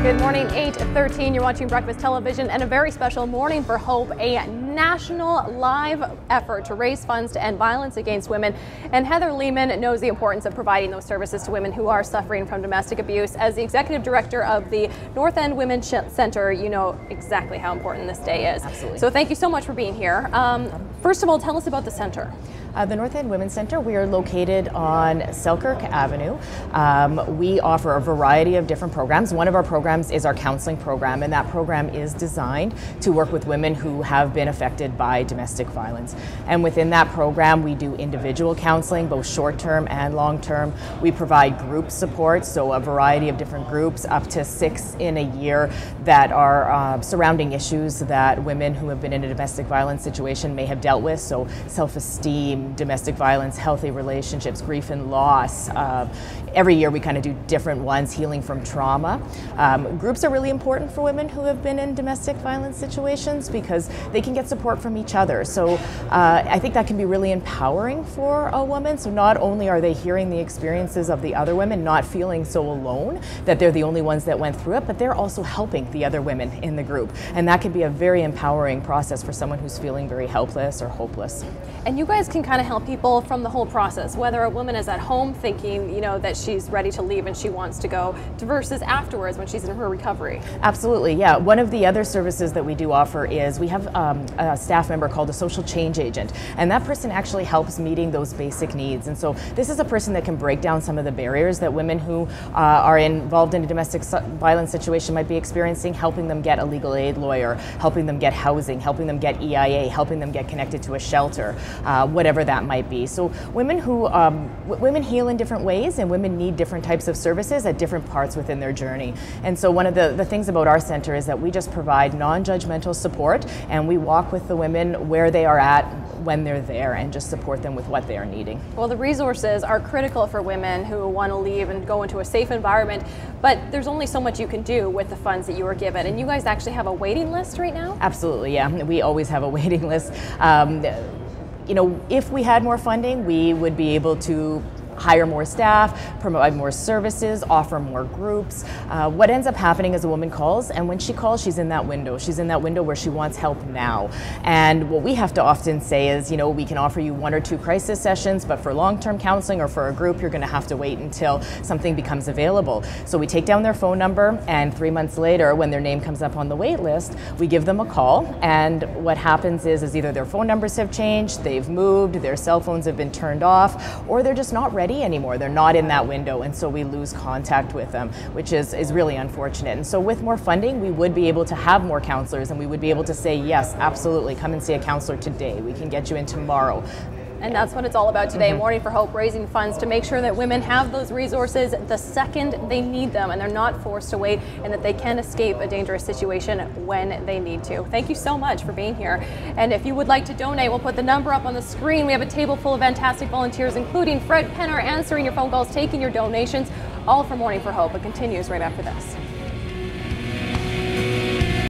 Good morning, 8:13. You're watching Breakfast Television and a very special Morning for Hope, a national live effort to raise funds to end violence against women. And Heather Leeman knows the importance of providing those services to women who are suffering from domestic abuse. As the executive director of the North End Women's Center, you know exactly how important this day is. Absolutely. So thank you so much for being here. First of all, tell us about the center. The North End Women's Center, we are located on Selkirk Avenue. We offer a variety of different programs. One of our programs is our counseling program, and that program is designed to work with women who have been affected by domestic violence. And within that program, we do individual counseling, both short-term and long-term. We provide group support, so a variety of different groups, up to 6 in a year, that are surrounding issues that women who have been in a domestic violence situation may have dealt with, so self-esteem, domestic violence, healthy relationships, grief and loss. Every year we kind of do different ones, healing from trauma. Groups are really important for women who have been in domestic violence situations because they can get support from each other. So I think that can be really empowering for a woman. So not only are they hearing the experiences of the other women, not feeling so alone that they're the only ones that went through it, but they're also helping the other women in the group. And that can be a very empowering process for someone who's feeling very helpless or hopeless. And you guys can kind of help people from the whole process, whether a woman is at home thinking, you know, that she's ready to leave and she wants to go, versus afterwards when she's in her recovery. Absolutely, yeah. One of the other services that we do offer is we have a staff member called a social change agent, and that person actually helps meeting those basic needs. And so this is a person that can break down some of the barriers that women who are involved in a domestic violence situation might be experiencing, helping them get a legal aid lawyer, helping them get housing, helping them get EIA, helping them get connected to a shelter, whatever that might be. So women who women heal in different ways, and women need different types of services at different parts within their journey. And so one of the things about our center is that we just provide non-judgmental support, and we walk with the women where they are at when they're there and just support them with what they are needing. Well, the resources are critical for women who want to leave and go into a safe environment, but there's only so much you can do with the funds that you are given. And you guys actually have a waiting list right now? Absolutely, yeah. We always have a waiting list. You know, if we had more funding, we would be able to hire more staff, provide more services, offer more groups. What ends up happening is a woman calls, and when she calls, she's in that window. She's in that window where she wants help now. And what we have to often say is, you know, we can offer you 1 or 2 crisis sessions, but for long-term counseling or for a group, you're going to have to wait until something becomes available. So we take down their phone number, and 3 months later, when their name comes up on the wait list, we give them a call. And what happens is either their phone numbers have changed, they've moved, their cell phones have been turned off, or they're just not ready anymore. They're not in that window, and so we lose contact with them, which is really unfortunate. And so with more funding, we would be able to have more counselors, and we would be able to say, yes, absolutely, come and see a counselor today. We can get you in tomorrow. And that's what it's all about today, Morning for Hope, raising funds to make sure that women have those resources the second they need them, and they're not forced to wait, and that they can escape a dangerous situation when they need to. Thank you so much for being here. And if you would like to donate, we'll put the number up on the screen. We have a table full of fantastic volunteers, including Fred Penner, answering your phone calls, taking your donations, all for Morning for Hope. It continues right after this.